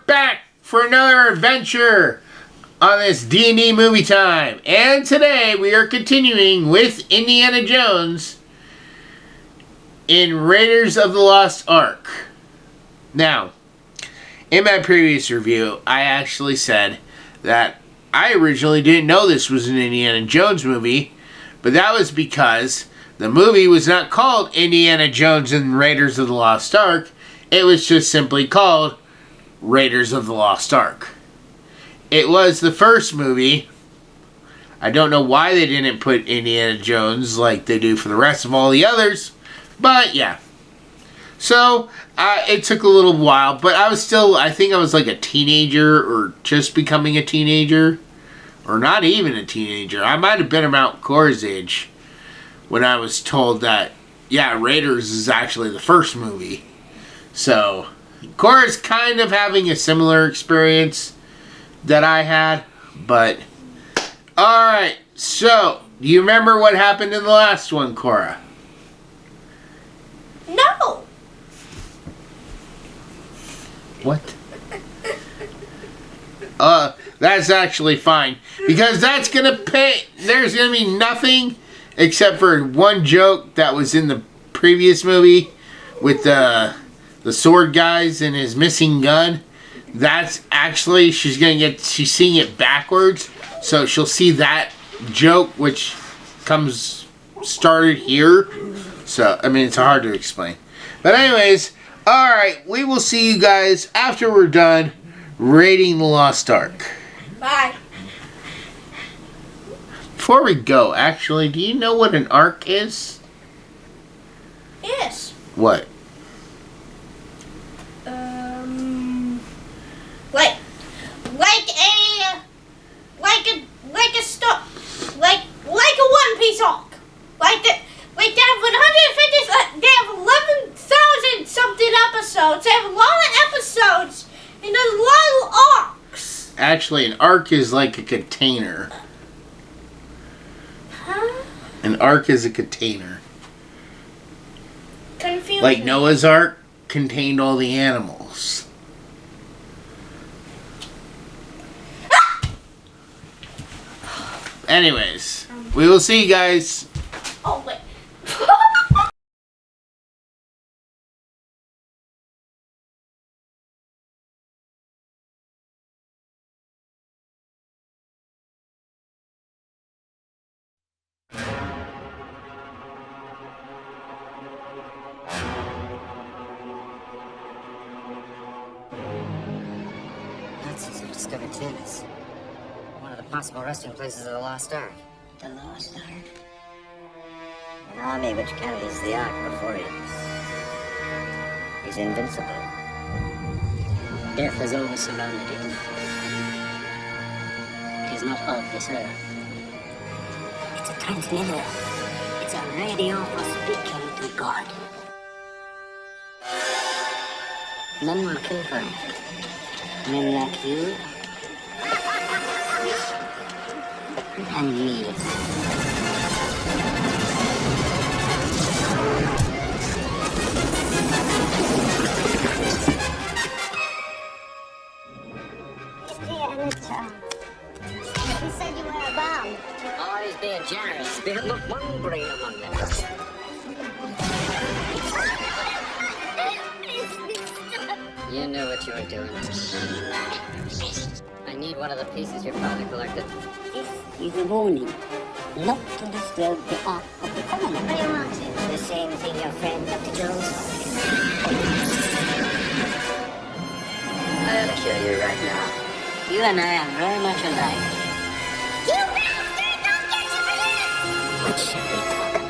back for another adventure on this D&D movie time. And today we are continuing with Indiana Jones in Raiders of the Lost Ark. Now, in my previous review, I actually said that I originally didn't know this was an Indiana Jones movie, but that was because the movie was not called Indiana Jones and Raiders of the Lost Ark. It was just simply called Raiders of the Lost Ark. It was the first movie. I don't know why they didn't put Indiana Jones like they do for the rest of all the others, but yeah. So, it took a little while, but I think I was like a teenager or just becoming a teenager, or not even a teenager. I might have been about Cora's age when I was told that, yeah, Raiders is actually the first movie. So, Cora's kind of having a similar experience that I had, but, alright, so, do you remember what happened in the last one, Cora? No! What? That's actually fine. Because that's gonna pay. There's gonna be nothing except for one joke that was in the previous movie with the sword guys and his missing gun. That's actually, she's seeing it backwards. So she'll see that joke, which started here. So, I mean, it's hard to explain. But anyways, alright, we will see you guys after we're done raiding the Lost Ark. Bye. Before we go, actually, do you know what an ark is? Yes. What? Like a One-Piece arc. Like they have 150. They have 11,000 something episodes. They have a lot of episodes and a lot of arcs. Actually, an ark is like a container. Huh? An ark is a container. Confusing. Like Noah's Ark contained all the animals. Anyways, we will see you guys. Oh, wait. Nazis have discovered Tunis, one of the possible resting places of the Lost Ark. The Lost Ark? An army which carries the Ark before it is invincible. Death has always surrounded it. It is not of this earth. It's a transmitter. It's a radio for speaking to God. Men will kill for it. Men like you and me. He said you were abound. Oh, he's being generous. There's not one brain among them. You knew what you were doing. I need one of the pieces your father collected. This is a warning. Not to disturb the Ark of the Covenant. What do you want to? The same thing your friend Dr. Jones wanted. I'll kill you right now. You and I are very much alike. You bastard! Don't get you for this! What should we talk about?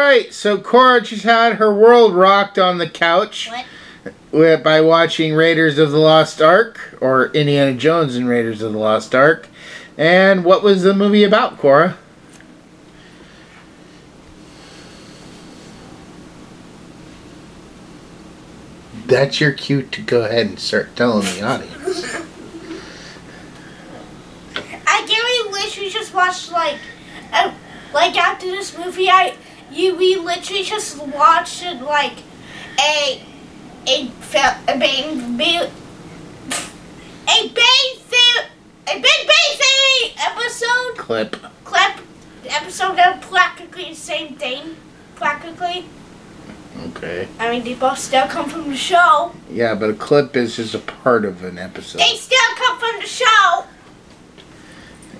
right, so Cora just had her world rocked on the couch by watching Raiders of the Lost Ark, or Indiana Jones and Raiders of the Lost Ark. And what was the movie about, Cora? That's your cue to go ahead and start telling the audience. I really literally just watched after this movie, we literally just watched it like a Big Bang Theory episode. Clip. Episode of practically the same thing. Practically. Okay. I mean, they both still come from the show. Yeah, but a clip is just a part of an episode. They still come from the show.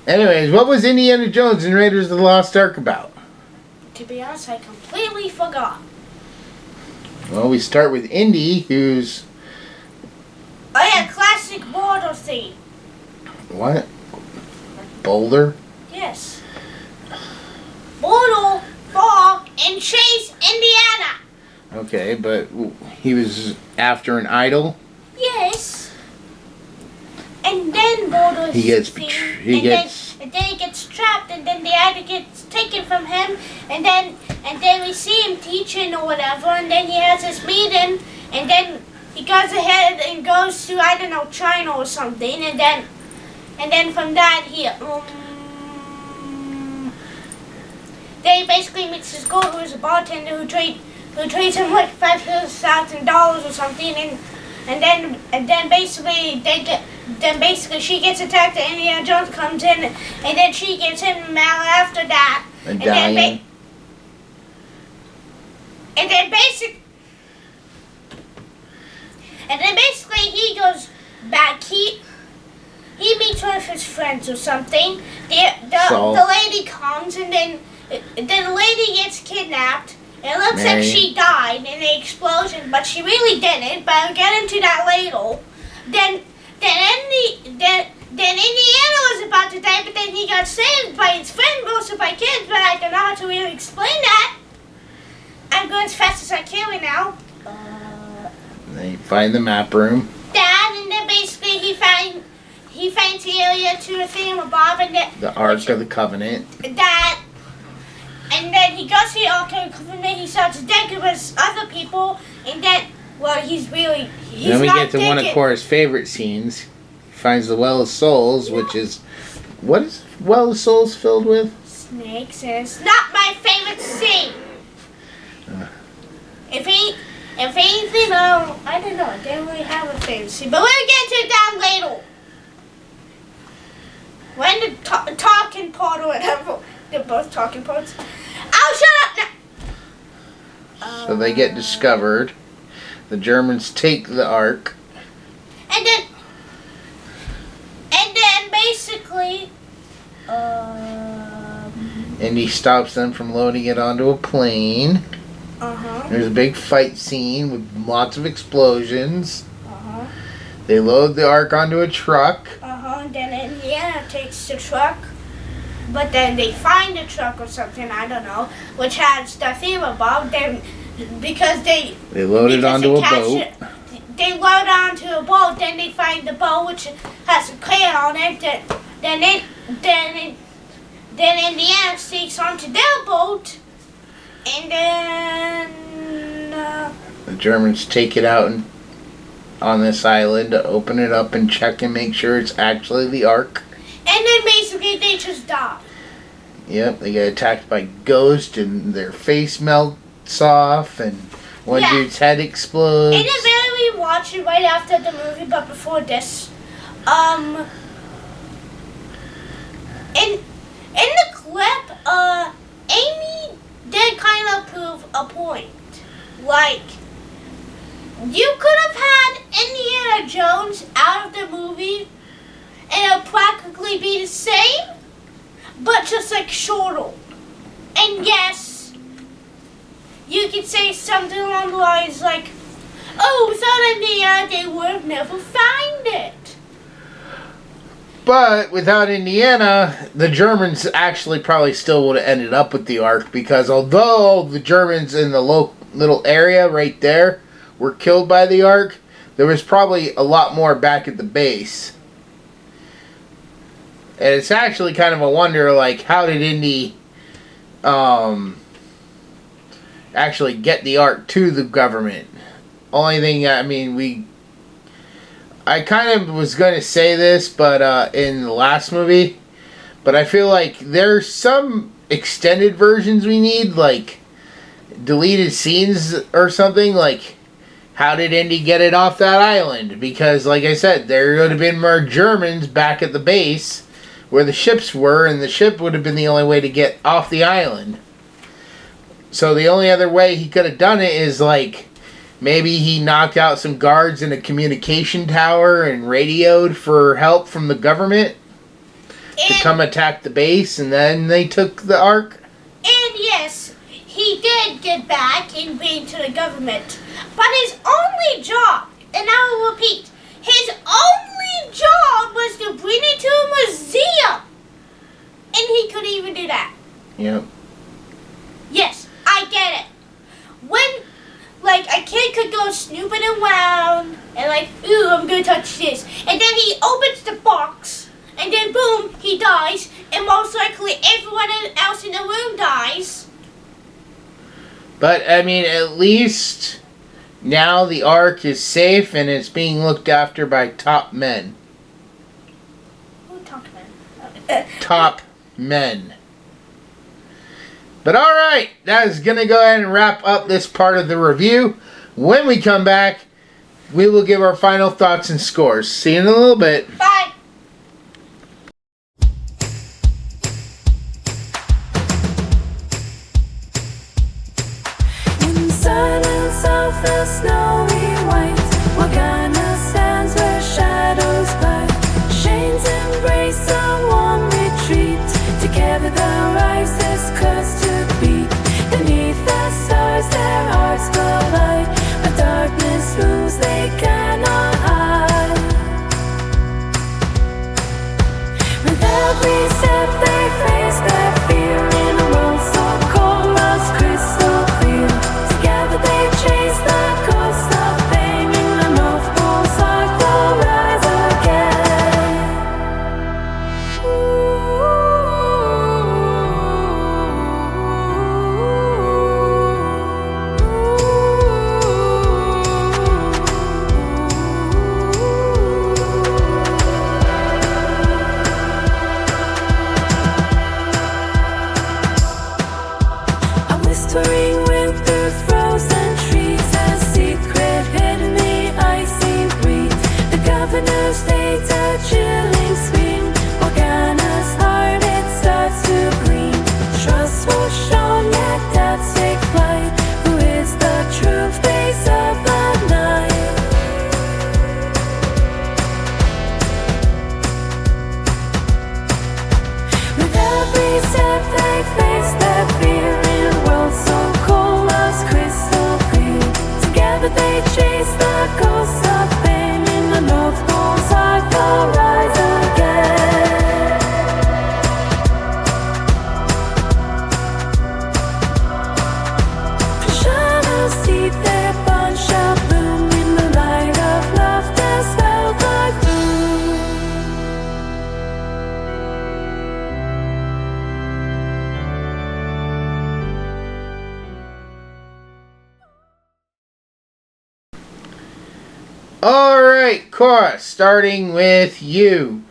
Anyways, what was Indiana Jones and Raiders of the Lost Ark about? To be honest, I completely forgot. Well, we start with Indy, who's... Oh yeah, classic border theme. What? Boulder? Yes. Border, Fall, and Chase, Indiana. Okay, but he was after an idol? Yes. And then Border He gets... And then he gets trapped, and then the idol gets taken from him, and then we see him teaching or whatever, and then he has this meeting, and then he goes ahead and goes to, I don't know, China or something, and then from that they basically meets this girl who is a bartender who trades him like $5,000 or something, and then basically she gets attacked and Indiana Jones comes in, and then she gets him out after that. And then basically he goes back. He meets one of his friends or something. The lady comes, and then the lady gets kidnapped. It looks like she died in the explosion, but she really didn't. But I'll get into that later. Then Indiana was about to die, but then he got saved by his friend, also by kids. But I don't know how to really explain that. I'm going as fast as I can right now. They find the map room. And then basically he finds the area to a thing above, and the Ark of the Covenant. And then he goes to the Ark of the Covenant. He starts to think of his other people, and then he's then we get to one of Cora's favorite scenes. He finds the Well of Souls, which is what is Well of Souls filled with? Snakes, and it's not my favorite scene. If anything, I don't know. I don't really have a favorite scene, but we'll get to that later. When the talking part or whatever, they're both talking parts. Oh, shut up now. So they get discovered. The Germans take the Ark. And then basically, and he stops them from loading it onto a plane. There's a big fight scene with lots of explosions. They load the Ark onto a truck. And then Indiana takes the truck. But then they find the truck or something, I don't know, which has the theme above them, because they load it onto a boat. They load onto a boat, then they find the boat which has a crane on it. Then Indiana sneaks onto their boat, and then the Germans take it out on this island to open it up and check and make sure it's actually the Ark. And then basically they just die. Yep, they get attacked by ghosts and their face melts off and one dude's head explodes. In the very we watched it right after the movie, but before this, in the clip, Amy did kind of prove a point. Like, you could have had Indiana Jones out of the movie and it'll practically be the same, but just like shorter. And yes, you could say something along the lines like, oh, without Indiana, they would have never found it. But without Indiana, the Germans actually probably still would have ended up with the Ark, because although the Germans in the little area right there were killed by the Ark, there was probably a lot more back at the base. And it's actually kind of a wonder, like, how did Indy actually get the Ark to the government? Only thing, I mean, I kind of was going to say this, but in the last movie, but I feel like there's some extended versions we need, like deleted scenes or something, like how did Indy get it off that island? Because, like I said, there would have been more Germans back at the base where the ships were, and the ship would have been the only way to get off the island. So the only other way he could have done it is, like, maybe he knocked out some guards in a communication tower and radioed for help from the government to come attack the base, and then they took the Ark. And yes, he did get back and bring to the government. But his only job, and I will repeat, his only job was to bring it to a museum. And he couldn't even do that. Yep. Yes, I get it. When, like, a kid could go snooping around and, like, ooh, I'm gonna touch this. And then he opens the box, and then boom, he dies. And most likely everyone else in the room dies. But, I mean, at least now the Ark is safe and it's being looked after by top men. Who talked about Top men. But alright, that is going to go ahead and wrap up this part of the review. When we come back, we will give our final thoughts and scores. See you in a little bit. Bye. In silence of the snowy white, Morgana stands where shadows bite. Shane's embrace a warm retreat. Together the rise this curse to beat. Beneath the stars their hearts collide. But darkness moves they cannot hide. With every step they face their fear. In a world so cold, lost crystal clear. Together they chase the ghost of pain. In the North Pole's Ark will rise again. A whispering wind through frozen trees, a secret hidden the icy breeze. The governor's fate a chilling scream. Morgana's heart it starts to gleam. Trust was shown yet doubts take flight. Who is the true face of the night? With every step they face their fear. In a world so cold, lost crystal clear. Together they chase the ghosts of pain. In the North Pole's Ark will rise again. The shadows deep, their bonds shall bloom. In the light of love, their spell dark gloom. Alright, Cora, starting with you.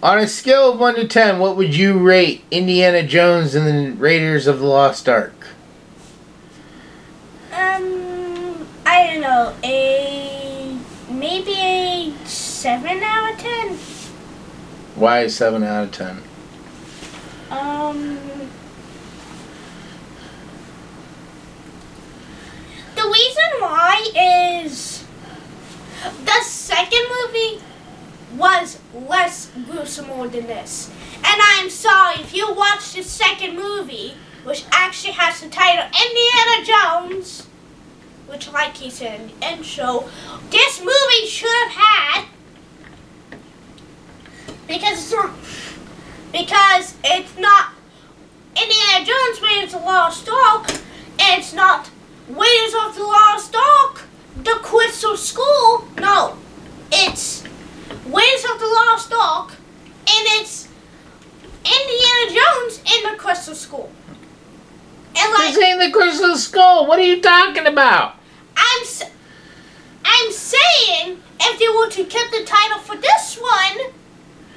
On a scale of 1 to 10, what would you rate Indiana Jones and the Raiders of the Lost Ark? I don't know, maybe a 7 out of 10. Why 7 out of 10? The reason why is the second movie was less gruesome than this. And I'm sorry, if you watch the second movie, which actually has the title Indiana Jones, which, like he said in the intro, this movie should have had, because skull. What are you talking about? I'm saying if they were to keep the title for this one,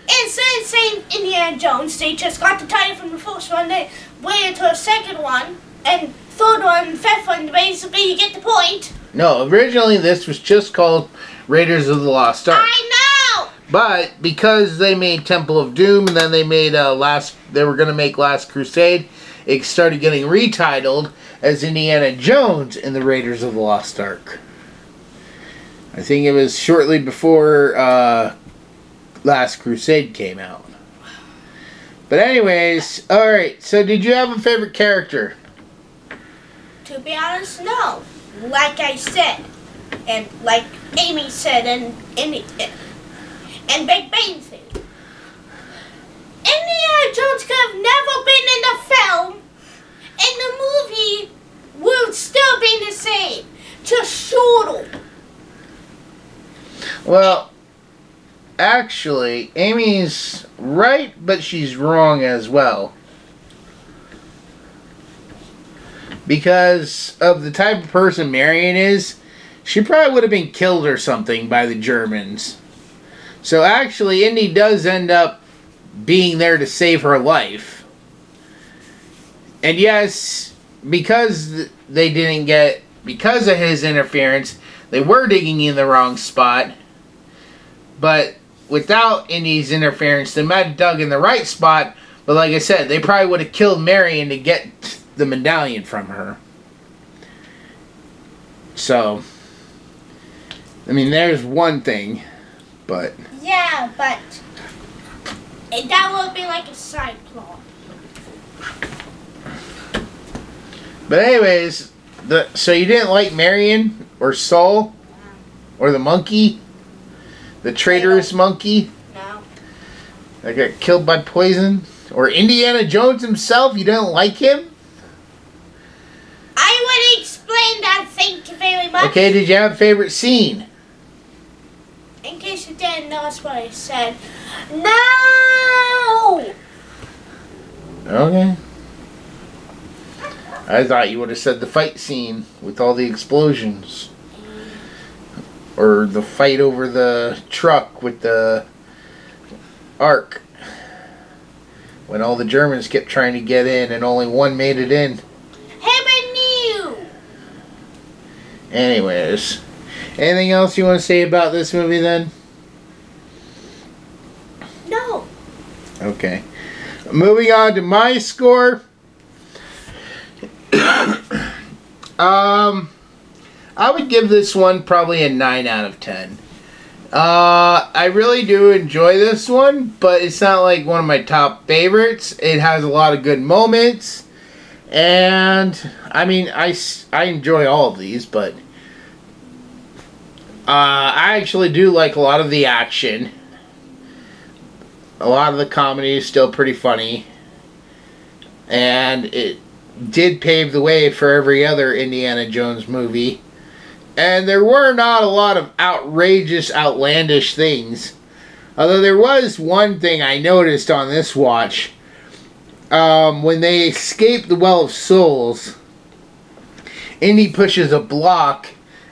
instead of saying Indiana Jones, they just got the title from the first one, they waited to the second one, and third one, and fifth one, basically you get the point. No, originally this was just called Raiders of the Lost Ark. I know! But because they made Temple of Doom and then they made they were going to make Last Crusade, it started getting retitled as Indiana Jones and the Raiders of the Lost Ark. I think it was shortly before Last Crusade came out. But anyways, alright, so did you have a favorite character? To be honest, no. Like I said, and like Amy said, and Big Bang Theory. Indiana Jones could have never been in the film, and the movie would still be the same. Just shorter. Well, actually, Amy's right, but she's wrong as well. Because of the type of person Marion is, she probably would have been killed or something by the Germans. So actually, Indy does end up being there to save her life. And yes, because they didn't get, because of his interference, they were digging in the wrong spot. But without Indy's interference, they might have dug in the right spot. But like I said, they probably would have killed Marion to get the medallion from her. So, I mean, there's one thing, but... Yeah, but that would be like a side plot. But anyways, so you didn't like Marion or Saul or the monkey? The traitorous monkey? No. That got killed by poison? Or Indiana Jones himself? You didn't like him? I would explain that, thank you very much. Okay, did you have a favorite scene? In case you didn't notice what I said. No! Okay. I thought you would have said the fight scene with all the explosions. Or the fight over the truck with the Ark. When all the Germans kept trying to get in and only one made it in. Anyways. Anything else you want to say about this movie then? No. Okay. Moving on to my score. I would give this one probably a 9 out of 10. I really do enjoy this one, but it's not like one of my top favorites. It has a lot of good moments, and I mean, I enjoy all of these, but I actually do like a lot of the action. A lot of the comedy is still pretty funny, and it did pave the way for every other Indiana Jones movie. And there were not a lot of outrageous, outlandish things. Although there was one thing I noticed on this watch. When they escape the Well of Souls, Indy pushes a block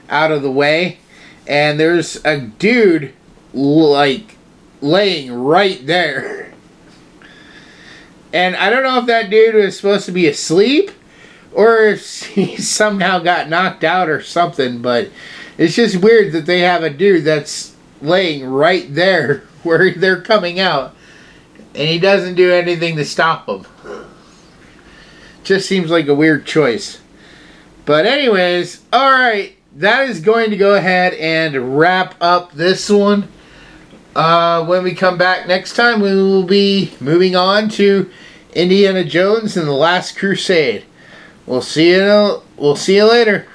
out of the way. And there's a dude, like, laying right there. And I don't know if that dude was supposed to be asleep, or if he somehow got knocked out or something, but it's just weird that they have a dude that's laying right there where they're coming out, and he doesn't do anything to stop them. Just seems like a weird choice. But anyways, alright, that is going to go ahead and wrap up this one. When we come back next time, we will be moving on to Indiana Jones and the Last Crusade. We'll see you later.